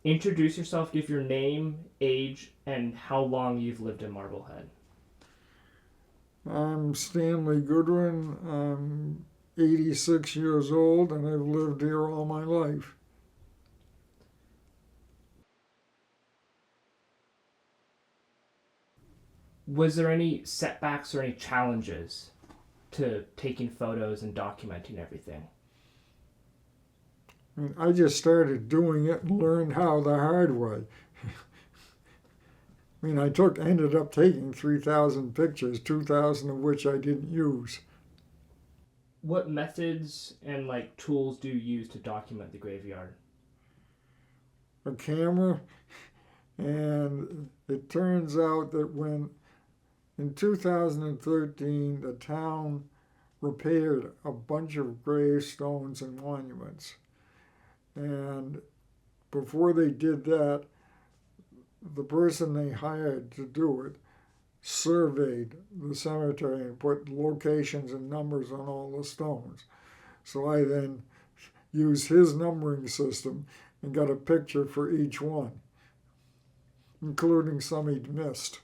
Introduce yourself, give your name, age, and how long you've lived in Marblehead. I'm Stanley Goodwin. I'm 86 years old and I've lived here all my life. Was there any setbacks or any challenges to taking photos and documenting everything? I just started doing it and learned how the hard way. Ended up taking 3,000 pictures, 2,000 of which I didn't use. What methods and like tools do you use to document the graveyard? A camera, and it turns out that when in 2013 the town repaired a bunch of gravestones and monuments. And before they did that, the person they hired to do it surveyed the cemetery and put locations and numbers on all the stones. So I then used his numbering system and got a picture for each one, including some he'd missed.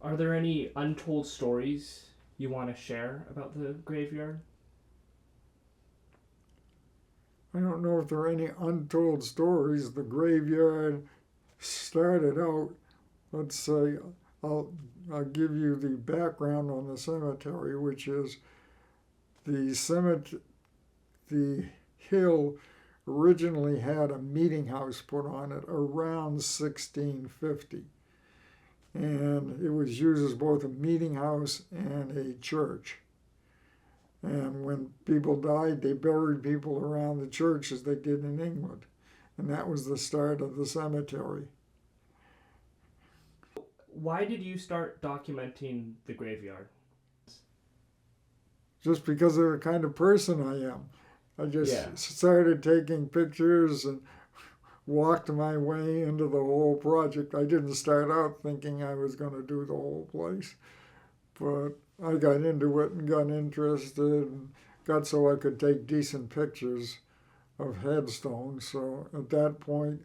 Are there any untold stories you want to share about the graveyard? I don't know if there are any untold stories. The graveyard started out, let's say, I'll give you the background on the cemetery, which is the hill originally had a meeting house put on it around 1650. And it was used as both a meeting house and a church. And when people died, they buried people around the church as they did in England. And that was the start of the cemetery. Why did you start documenting the graveyard? Just because of the kind of person I am. I just Yeah. started taking pictures and walked my way into the whole project. I didn't start out thinking I was going to do the whole place, but I got into it and got interested and got so I could take decent pictures of headstones. So at that point,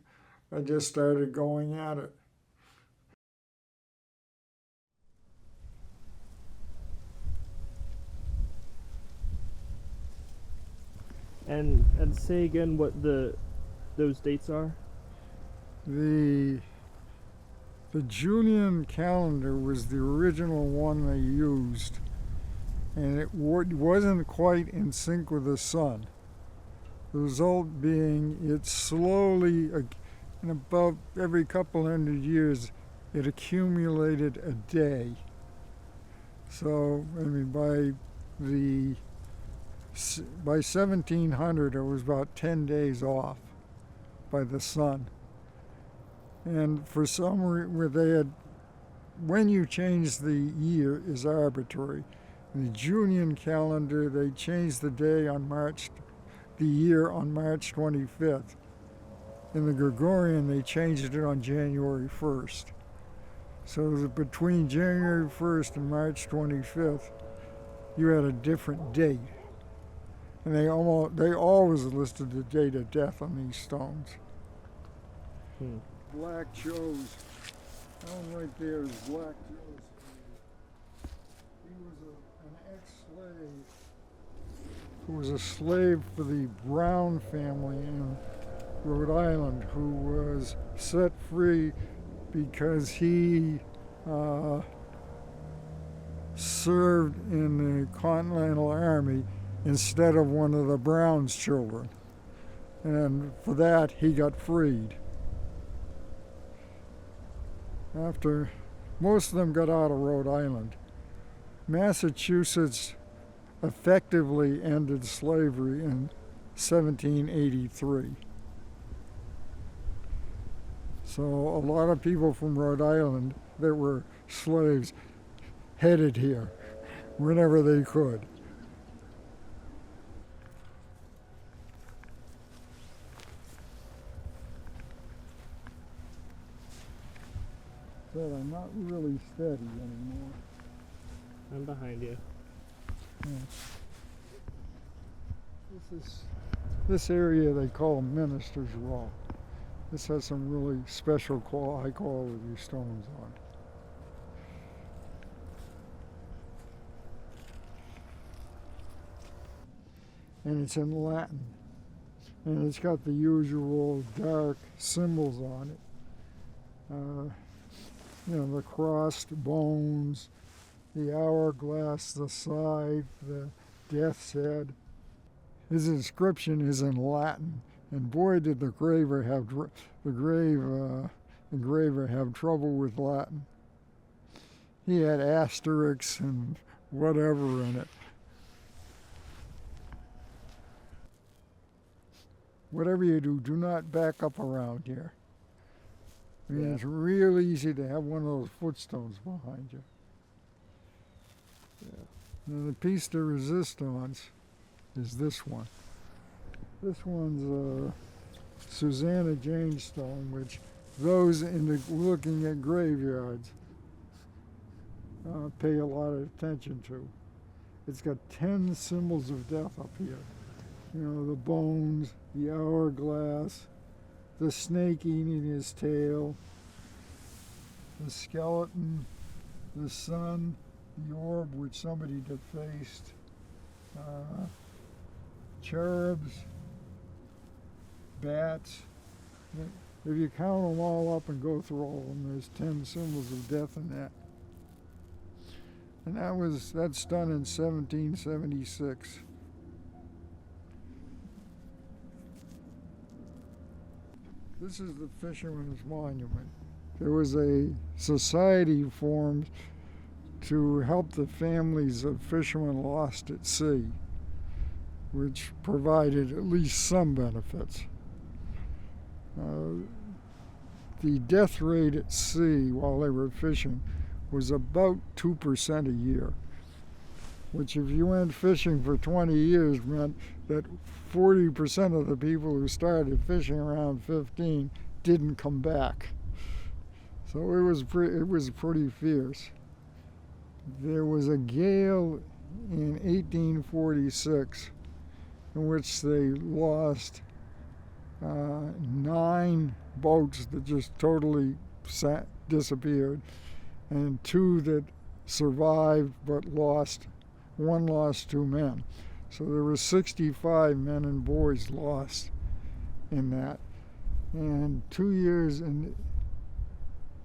I just started going at it. And say again what those dates are. The the Julian calendar was the original one they used, and it wasn't quite in sync with the sun. The result being it slowly, in about every couple hundred years, it accumulated a day. So, the by 1700, it was about 10 days off by the sun. And for some reason, when you change the year is arbitrary. In the Julian calendar, they changed the year on March 25th. In the Gregorian, they changed it on January 1st. So between January 1st and March 25th, you had a different date. And they always listed the date of death on these stones. Black Joe's. That one right there is Black Joe's. He was an ex-slave who was a slave for the Brown family in Rhode Island, who was set free because he served in the Continental Army instead of one of the Brown's children. And for that, he got freed. After most of them got out of Rhode Island, Massachusetts effectively ended slavery in 1783. So a lot of people from Rhode Island that were slaves headed here whenever they could. But I'm not really steady anymore. I'm behind you. Yeah. This is This area they call Minister's Row. This has some really special high quality stones on it. And it's in Latin. And it's got the usual dark symbols on it. The crossed bones, the hourglass, the scythe, the death's head. His inscription is in Latin, and boy did the engraver have trouble with Latin. He had asterisks and whatever in it. Whatever you do, do not back up around here. I mean, It's real easy to have one of those footstones behind you. And the piece de resistance is this one. This one's Susanna Jane stone, which those into looking at graveyards pay a lot of attention to. It's got 10 symbols of death up here. The bones, the hourglass, the snake eating his tail, the skeleton, the sun, the orb which somebody defaced, cherubs, bats. If you count them all up and go through all of them, there's 10 symbols of death in that. And that's done in 1776. This is the Fisherman's Monument. There was a society formed to help the families of fishermen lost at sea, which provided at least some benefits. The death rate at sea while they were fishing was about 2% a year, which if you went fishing for 20 years meant that 40% of the people who started fishing around 15 didn't come back. So it was pretty fierce. There was a gale in 1846 in which they lost 9 boats that just totally disappeared, and 2 that survived but one lost 2 men. So there were 65 men and boys lost in that. And 2 years in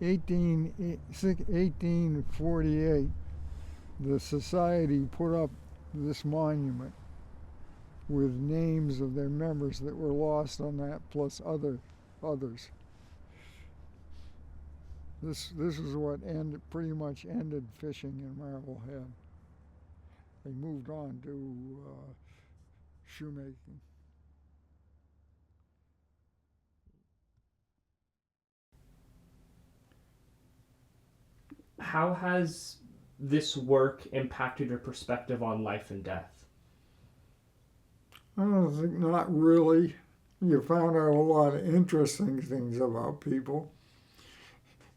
1848, the society put up this monument with names of their members that were lost on that, plus others. This is what pretty much ended fishing in Marblehead. They moved on to shoemaking. How has this work impacted your perspective on life and death? I don't think not really. You found out a lot of interesting things about people.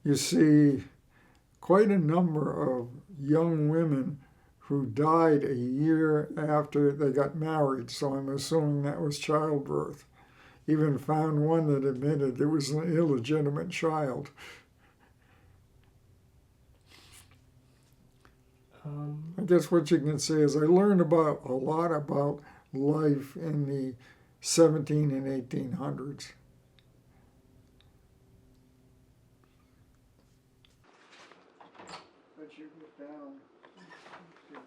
You see quite a number of young women who died a year after they got married, so I'm assuming that was childbirth. Even found one that admitted it was an illegitimate child. I guess what you can say is I learned a lot about life in the 17 and 1800s. But you get down to